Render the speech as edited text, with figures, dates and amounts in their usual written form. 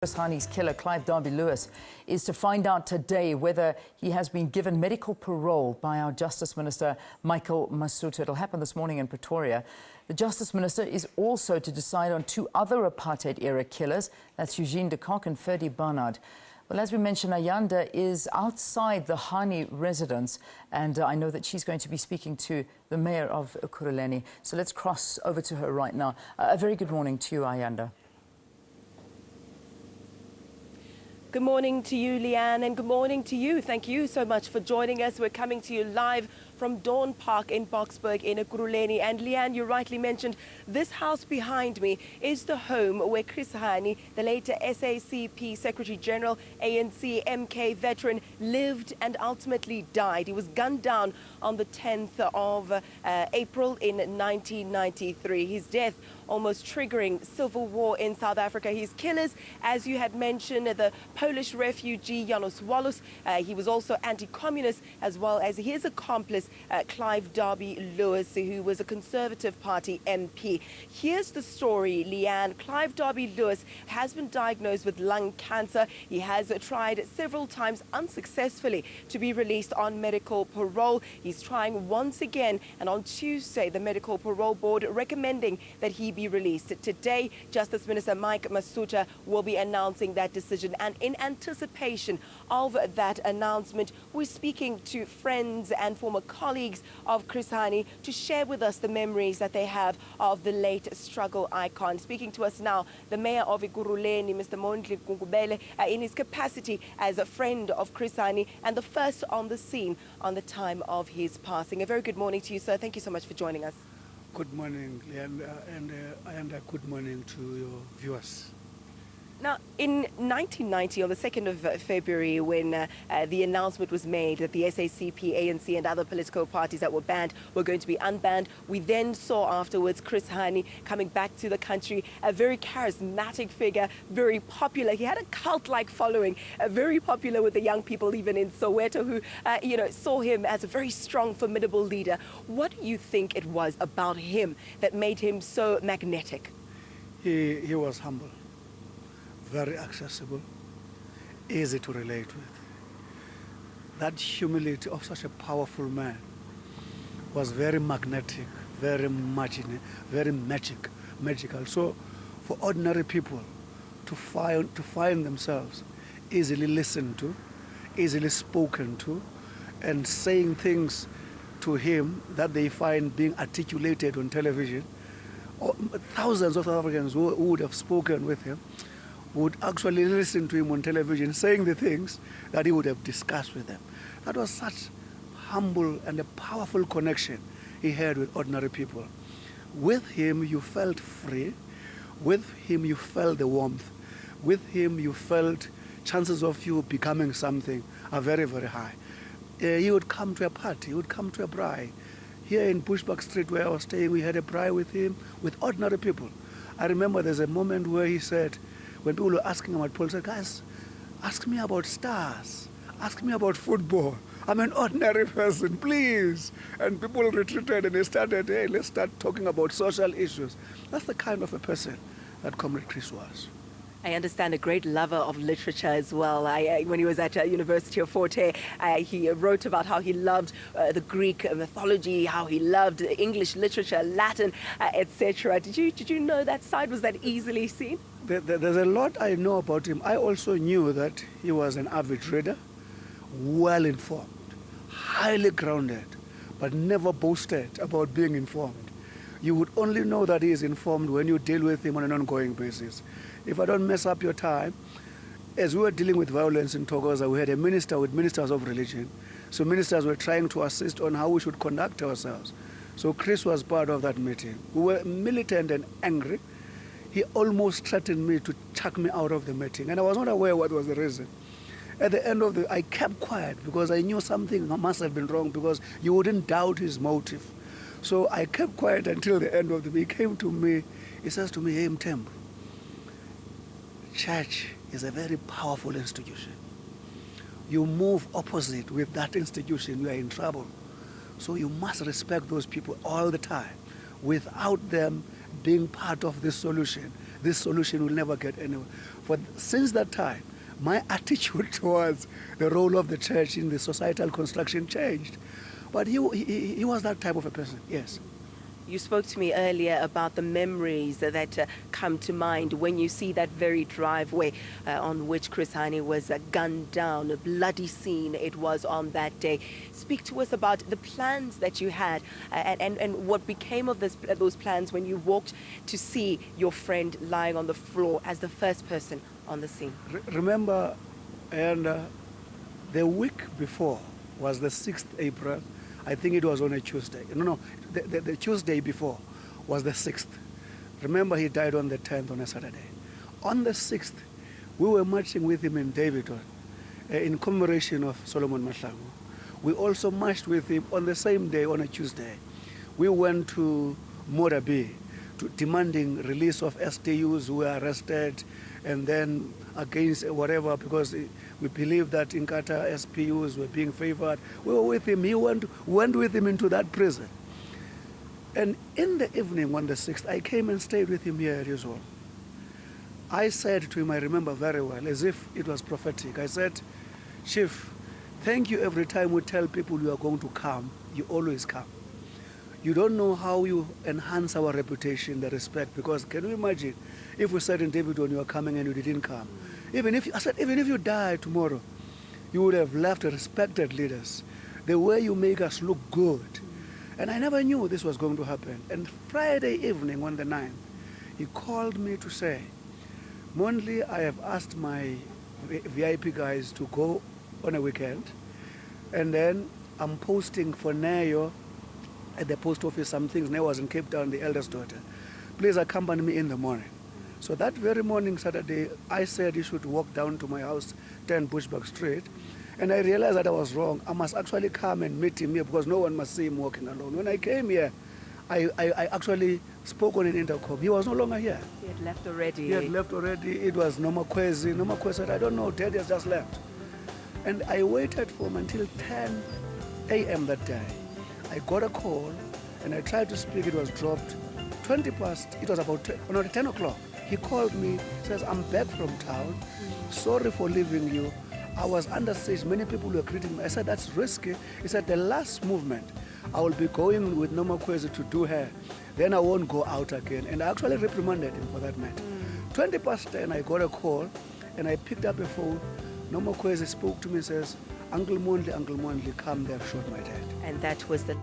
Chris Hani's killer, Clive Derby-Lewis, is to find out today whether he has been given medical parole by our Justice Minister Michael Masutha. It'll happen this morning in Pretoria. The Justice Minister is also to decide on two other apartheid-era killers. That's Eugene de Kock and Ferdi Barnard. Well, as we mentioned, Ayanda is outside the Hani residence, and I know that she's going to be speaking to the mayor of Ekurhuleni. So let's cross over to her right now. A very good morning to you, Ayanda. Good morning to you, Leanne, and good morning to you. Thank you so much for joining us. We're coming to you live from Dawn Park in Boksburg in Ekurhuleni. And Leanne, you rightly mentioned this house behind me is the home where Chris Hani, the later SACP Secretary General, ANC MK veteran, lived and ultimately died. He was gunned down on the 10th of April in 1993. His death almost triggering civil war in South Africa. His killers, as you had mentioned, the Polish refugee Janusz Wallus. He was also anti-communist, as well as his accomplice Clive Derby-Lewis, who was a Conservative Party MP. Here's the story, Leanne. Clive Derby-Lewis has been diagnosed with lung cancer. He has tried several times unsuccessfully to be released on medical parole. He's trying once again, and on Tuesday, the Medical Parole Board recommending that he be released. Today, Justice Minister Michael Masutha will be announcing that decision, and in anticipation of that announcement, we're speaking to friends and former colleagues of Chris Hani to share with us the memories that they have of the late struggle icon. Speaking to us now, the mayor of Ekurhuleni, Mr. Mondli Gungubele, in his capacity as a friend of Chris Hani and the first on the scene on the time of his passing. A very good morning to you, sir. Thank you so much for joining us. Good morning, and good morning to your viewers. Now, in 1990, on the 2nd of February, when the announcement was made that the SACP, ANC and other political parties that were banned were going to be unbanned, we then saw afterwards Chris Hani coming back to the country, a very charismatic figure, very popular. He had a cult-like following, very popular with the young people, even in Soweto, who saw him as a very strong, formidable leader. What do you think it was about him that made him so magnetic? He was humble, very accessible, easy to relate with. That humility of such a powerful man was very magnetic, very magical. So for ordinary people to find themselves easily listened to, easily spoken to, and saying things to him that they find being articulated on television, thousands of South Africans who would have spoken with him would actually listen to him on television saying the things that he would have discussed with them. That was such humble and a powerful connection he had with ordinary people. With him, you felt free. With him, you felt the warmth. With him, you felt chances of you becoming something are very, very high. He would come to a party, he would come to a braai. Here in Bushbuck Street, where I was staying, we had a braai with him, with ordinary people. I remember there's a moment where he said, when people were asking him about politics, guys, ask me about stars, ask me about football. I'm an ordinary person, please. And people retreated and they started, hey, let's start talking about social issues. That's the kind of a person that Comrade Chris was. I understand a great lover of literature as well. When he was at University of Forte, he wrote about how he loved the Greek mythology, how he loved English literature, Latin, etc. Did you know that side? Was that easily seen? There's a lot I know about him. I also knew that he was an avid reader, well informed, highly grounded, but never boasted about being informed. You would only know that he is informed when you deal with him on an ongoing basis. If I don't mess up your time, as we were dealing with violence in Thokoza, we had a minister with ministers of religion. So ministers were trying to assist on how we should conduct ourselves. So Chris was part of that meeting. We were militant and angry. He almost threatened me to chuck me out of the meeting, and I was not aware what was the reason. At the end of I kept quiet because I knew something must have been wrong, because you wouldn't doubt his motive. So I kept quiet until the end of the meeting. He came to me, he says to me, hey, Mtembu, church is a very powerful institution. You move opposite with that institution, you are in trouble. So you must respect those people all the time. Without them being part of this solution, this solution will never get anywhere. Since that time, my attitude towards the role of the church in the societal construction changed. But he was that type of a person, yes. You spoke to me earlier about the memories that come to mind when you see that very driveway on which Chris Hani was gunned down, a bloody scene it was on that day. Speak to us about the plans that you had and what became of those plans when you walked to see your friend lying on the floor as the first person on the scene. Remember, and the week before was the 6th April. I think it was on a Tuesday. No, the Tuesday before was the 6th. Remember, he died on the 10th on a Saturday. On the 6th, we were marching with him in Davidton in commemoration of Solomon Mahlangu. We also marched with him on the same day, on a Tuesday. We went to Morabi demanding release of STUs who were arrested, and then against whatever, because we believe that in Qatar SPUs were being favored. We were with him. He went with him into that prison. And in the evening on the 6th, I came and stayed with him here at his home. I said to him, I remember very well, as if it was prophetic. I said, Chief, thank you every time we tell people you are going to come, you always come. You don't know how you enhance our reputation, the respect, because can you imagine if we said in David when you were coming and you didn't come? Even if you die tomorrow, you would have left respected leaders. The way you make us look good. And I never knew this was going to happen. And Friday evening on the 9th, he called me to say, Mondli, I have asked my VIP guys to go on a weekend, and then I'm posting for Nayo at the post office some things. Nayo was in Cape Town, the eldest daughter. Please accompany me in the morning. So that very morning, Saturday, I said he should walk down to my house, 10 Bushbuck Street. And I realized that I was wrong. I must actually come and meet him here because no one must see him walking alone. When I came here, I actually spoke on an intercom. He was no longer here. He had left already. He had left already. It was Nomakwezi. Nomakwezi said, I don't know, Daddy has just left. And I waited for him until 10 a.m. that day. I got a call and I tried to speak. It was dropped. 20 past, it was about 10 o'clock. He called me, says, I'm back from town. Sorry for leaving you. I was under siege. Many people were greeting me. I said, that's risky. He said, the last movement, I will be going with Nomakwezi to do her. Then I won't go out again. And I actually reprimanded him for that matter. 20 past 10, I got a call, and I picked up a phone. Nomakwezi spoke to me and says, Uncle Mondli, come, they've shot my dad. And that was the